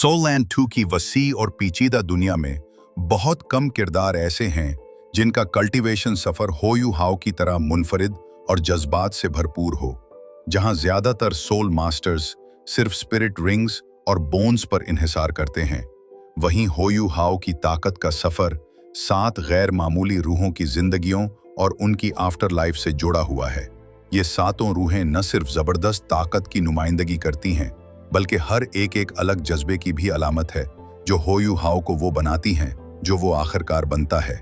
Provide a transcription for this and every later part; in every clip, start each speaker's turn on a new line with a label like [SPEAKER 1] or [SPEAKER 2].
[SPEAKER 1] सोलैंड 2 की वसी और पेचीदा दुनिया में बहुत कम किरदार ऐसे हैं जिनका कल्टीवेशन सफर होयू हाउ की तरह मुनफरिद और जज्बात से भरपूर हो। जहां ज्यादातर सोल मास्टर्स सिर्फ स्पिरिट रिंग्स और बोन्स पर इन्हिसार करते हैं, वहीं होयू हाउ की ताकत का सफर 7 गैर मामूली रूहों की जिंदगियों और उनकी आफ्टर लाइफ से जुड़ा हुआ है। ये 7 रूहें न सिर्फ जबरदस्त ताकत की नुमाइंदगी करती हैं, बल्कि हर एक अलग जज्बे की भी अलामत है जो होयू हाउ को वो बनाती हैं जो वो आखिरकार बनता है।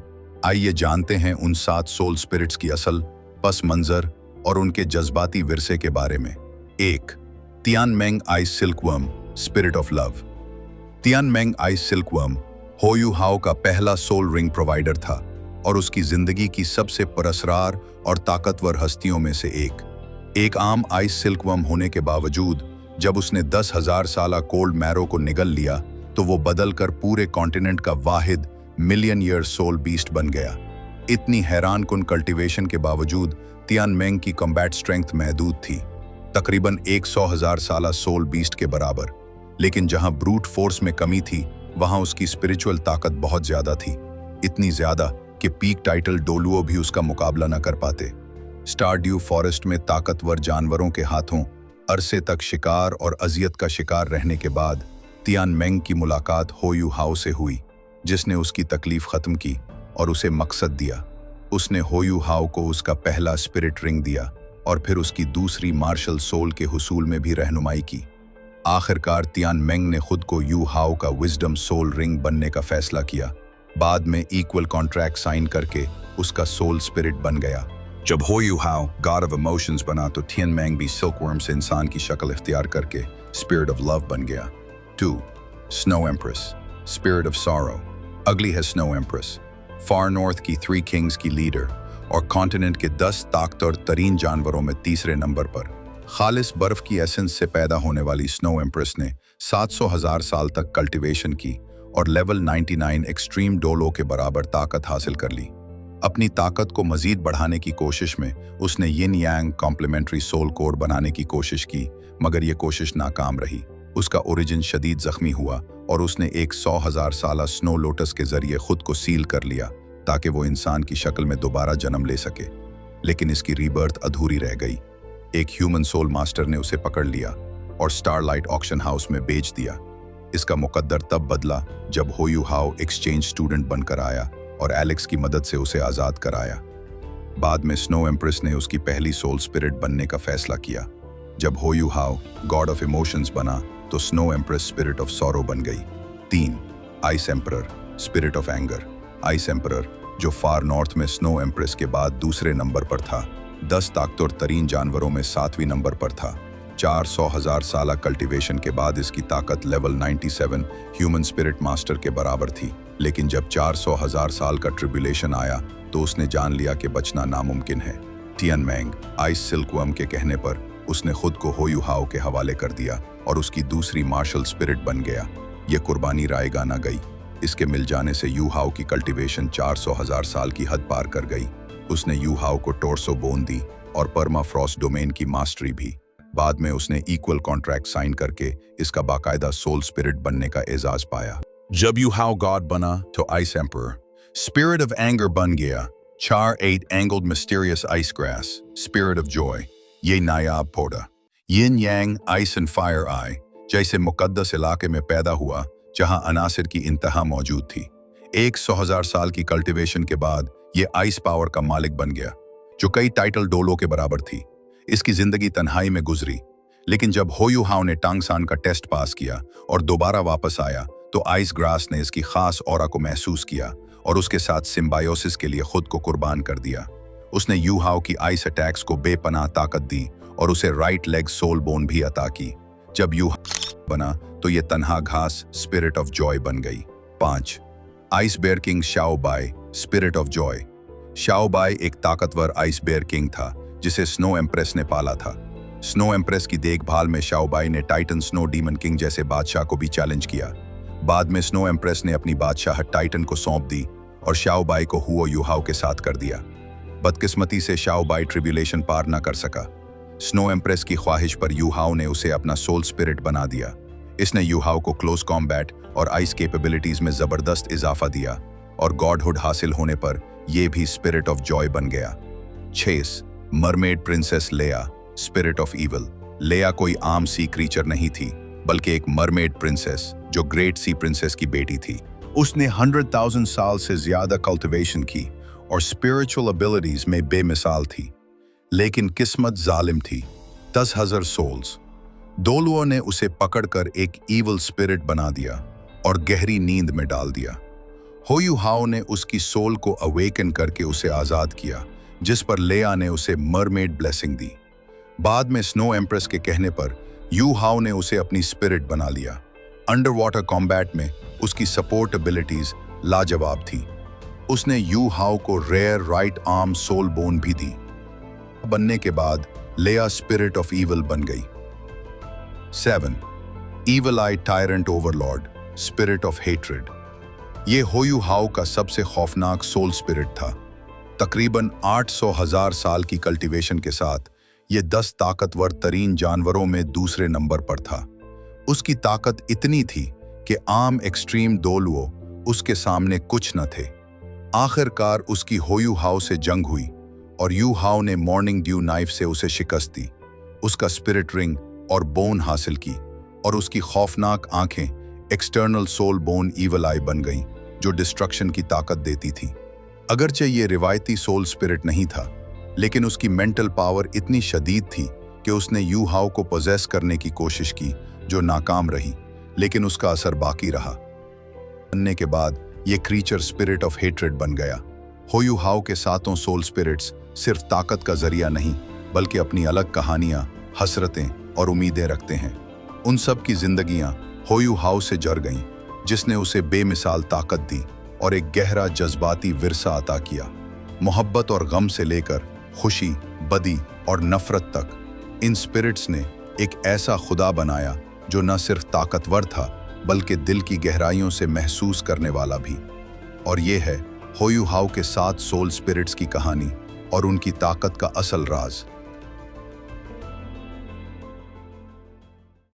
[SPEAKER 1] आइए जानते हैं उन 7 सोल स्पिरिट्स की असल पस मंजर और उनके जज्बाती विरसे के बारे में। 1. Tianmeng ice silkworm, spirit of love. Tianmeng ice silkworm होयू हाउ का पहला सोल रिंग प्रोवाइडर था और उसकी जिंदगी की सबसे पुरअसरार और ताकतवर हस्तियों में से एक आम आइस सिल्कवर्म होने के बावजूद जब उसने 10,000 साला कोल्ड मैरो को निगल लिया तो वो बदलकर पूरे कॉन्टिनेंट का वाहिद मिलियन ईयर सोल बीस्ट बन गया। इतनी हैरान कुन कल्टीवेशन के बावजूद तियानमेंग की कॉम्बैट स्ट्रेंथ महदूद थी, तकरीबन 100,000 साला सोल बीस्ट के बराबर। लेकिन जहां ब्रूट फोर्स में कमी थी, वहां उसकी स्पिरिचुअल ताकत बहुत ज्यादा थी, इतनी ज्यादा कि पीक टाइटल डोलुओ भी उसका मुकाबला न कर पाते। स्टारड्यू फॉरेस्ट में ताकतवर जानवरों के हाथों अरसे तक शिकार और अजियत का शिकार रहने के बाद तियानमेंग की मुलाकात होयू हाउ से हुई, जिसने उसकी तकलीफ खत्म की और उसे मकसद दिया। उसने होयू हाउ को उसका पहला स्पिरिट रिंग दिया और फिर उसकी दूसरी मार्शल सोल के हुसूल में भी रहनुमाई की। आखिरकार तियानमेंग ने खुद को यू हाउ का विजडम सोल रिंग बनने का फैसला किया। बाद में इक्वल कॉन्ट्रैक्ट साइन करके उसका सोल स्पिरिट बन गया। जब होयू हाउ गॉड ऑफ इमोशंस बना तो तियानमेंग भी सिल्कवर्म से इंसान की शक्ल इख्तियार करके स्पिरिट ऑफ लव बन गया। 2. Snow empress, spirit of sorrow. अगली है स्नो एम्प्रेस, फार नॉर्थ की 3 किंग्स की लीडर और कॉन्टिनेंट के 10 ताकतवर तरीन जानवरों में तीसरे नंबर पर। खालिस बर्फ की एसेंस से पैदा होने वाली स्नो एम्प्रेस ने 700,000 साल तक कल्टीवेशन की और लेवल 99 एक्सट्रीम डोलो के बराबर ताकत हासिल कर ली। अपनी ताकत को मजीद बढ़ाने की कोशिश में उसने यिन यांग कॉम्प्लीमेंट्री सोल कोड बनाने की कोशिश की, मगर ये कोशिश नाकाम रही। उसका ओरिजिन शदीद जख्मी हुआ और उसने एक 100,000 साला स्नो लोटस के जरिए खुद को सील कर लिया ताकि वो इंसान की शक्ल में दोबारा जन्म ले सके। लेकिन इसकी रीबर्थ अधूरी रह गई। एक ह्यूमन सोल मास्टर ने उसे पकड़ लिया और स्टारलाइट ऑक्शन हाउस में बेच दिया। इसका मुकद्दर तब बदला जब होयू हाउ एक्सचेंज स्टूडेंट बनकर आया और एलेक्स की मदद से उसे आज़ाद कराया। बाद में स्नो एम्प्रेस ने उसकी पहली सोल स्पिरिट बनने का फैसला किया। जब होयू हाउ गॉड ऑफ इमोशंस बना तो snow empress spirit of sorrow बन गई। 3. Ice emperor, spirit of anger. Ice emperor, जो फार नॉर्थ में स्नो एम्प्रेस के बाद दूसरे नंबर पर था, 10 ताकतवर तरीन जानवरों में 7वीं नंबर पर था। 400,000 साला कल्टीवेशन के बाद इसकी ताकत लेवल 97 ह्यूमन स्पिरिट मास्टर के बराबर थी। लेकिन जब 400,000 साल का ट्रिब्यूलेशन आया तो उसने जान लिया कि बचना नामुमकिन है। तियानमेंग आइस सिल्कवर्म के कहने पर उसने खुद को होयू हाउ के हवाले कर दिया और उसकी दूसरी मार्शल स्पिरिट बन गया। यह कुर्बानी रायगा न गई। इसके मिल जाने से यू हाउ की कल्टीवेशन 400,000 साल की हद पार कर गई। उसने यू हाउ को टोर्सो बोन दी और परमाफ्रॉस्ट डोमेन की मास्टरी भी। बाद में उसने इक्वल कॉन्ट्रैक्ट साइन करके इसका बाकायदा सोल स्पिरिट बनने का एजाज पाया। जब यू हाउ गॉड बना तो ice emperor spirit of anger बन गया। 8 angled mysterious ice grass, spirit of Joy. ये नायाब पौधा यिन यांग आइस एंड फायर आई जैसे मुकद्दस इलाके में पैदा हुआ जहां अनासिर की इंतहा मौजूद थी। 100,000 साल की कल्टीवेशन के बाद ये आइस पावर का मालिक बन गया, जो कई टाइटल डोलो के बराबर थी। इसकी जिंदगी तन्हाई में गुजरी, लेकिन जब होयू हाउ ने टांगसान का टेस्ट पास किया और दोबारा वापस आया तो आइस ग्रास ने इसकी खास ऑरा को महसूस किया और उसके साथ सिम्बायोसिस के लिए खुद को कुर्बान कर दिया। उसने यू हाउ की आइस अटैक्स को बेपनाह ताकत दी और उसे राइट लेग सोल बोन भी अता की। जब यू बना तो ये तन्हा घास स्पिरिट ऑफ जॉय बन गई। 5. आइस बेयर किंग शाओ बाय, स्पिरिट ऑफ जॉय। शाओ बाय एक ताकतवर आइस बेयर किंग था जिसे स्नो एम्प्रेस ने पाला था। स्नो एम्प्रेस की देखभाल में शाओ बाय ने टाइटन स्नो डीमन किंग जैसे बादशाह को भी चैलेंज किया। बाद में स्नो एम्प्रेस ने अपनी बादशाहत टाइटन को सौंप दी और शाओ बाय को हुओ यू हाउ के साथ कर दिया। बदकिस्मती से शाओ बाय ट्रिब्यूलेशन पार न कर सका। स्नो एम्प्रेस की ख्वाहिश पर यू हाउ ने उसे अपना सोल स्पिरिट बना दिया। इसने यूहाओ को क्लोज कॉम्बैट और आइस कैपेबिलिटीज में जबरदस्त इजाफा दिया और गॉडहुड हासिल होने पर यह भी स्पिरिट ऑफ जॉय बन गया। 6 मरमेड प्रिंसेस लेया, स्पिरिट ऑफ इविल। लेया कोई आम सी क्रीचर नहीं थी, बल्कि एक मरमेड प्रिंसेस जो ग्रेट सी प्रिंसेस की बेटी थी। उसने 100,000 साल से ज्यादा कल्टिवेशन की और स्पिरिचुअल एबिलिटीज में बेमिसाल थी। लेकिन किस्मत जालिम थी। 10,000 सोल्स दोलुओं ने उसे पकड़कर एक इविल स्पिरिट बना दिया और गहरी नींद में डाल दिया। हो यू हाओ ने उसकी सोल को अवेकन करके उसे आजाद किया, जिस पर लेया ने उसे मरमेड ब्लेसिंग दी। बाद में स्नो एम्प्रेस के कहने पर यू हाओ ने उसे अपनी स्पिरिट बना लिया। अंडर वाटर कॉम्बैट में उसकी सपोर्ट एबिलिटीज लाजवाब थी। उसने यू हाओ को rare right arm soul bone भी दी। बनने के बाद लेया स्पिरिट ऑफ इविल बन गई। 7 evil I tyrant Overlord, spirit of hatred. ये हो यू हाओ का सबसे खौफनाक सोल स्पिरिट था। तकरीबन 800,000 साल की कल्टीवेशन के साथ ये 10 ताकतवर तरीन जानवरों में दूसरे नंबर पर था। उसकी ताकत इतनी थी कि आम एक्सट्रीम दोलुओ उसके सामने कुछ न थे। आखिरकार उसकी हो यू हाओ से जंग हुई और यू हाओ ने मॉर्निंग ड्यू नाइफ से उसे शिकस्त दी, उसका स्पिरिट रिंग और बोन हासिल की और उसकी खौफनाक आंखें एक्सटर्नल सोल बोन इविल आई बन गईं, जो डिस्ट्रक्शन की ताकत देती थी। अगरचे ये रिवायती सोल स्पिरिट नहीं था, लेकिन उसकी मेंटल पावर इतनी शदीद थी कि उसने यू हाओ को पोजेस करने की कोशिश की, जो नाकाम रही, लेकिन उसका असर बाकी रहा। बनने के बाद ये क्रीचर स्पिरिट ऑफ हेट्रेड बन गया। हो यू हाओ के 7 सोल स्पिरिट्स सिर्फ ताकत का जरिया नहीं, बल्कि अपनी अलग कहानियां, हसरतें और उम्मीदें रखते हैं। उन सब की जिंदगियां हो यू हाओ से जर गईं, जिसने उसे बेमिसाल ताकत दी और एक गहरा जज्बाती विरसा अता किया। मोहब्बत और गम से लेकर खुशी, बदी और नफरत तक, इन स्पिरिट्स ने एक ऐसा खुदा बनाया जो न सिर्फ ताकतवर था, बल्कि दिल की गहराइयों से महसूस करने वाला भी। और ये है हो यू हाओ के 7 सोल स्पिरिट्स की कहानी और उनकी ताकत का असल राज।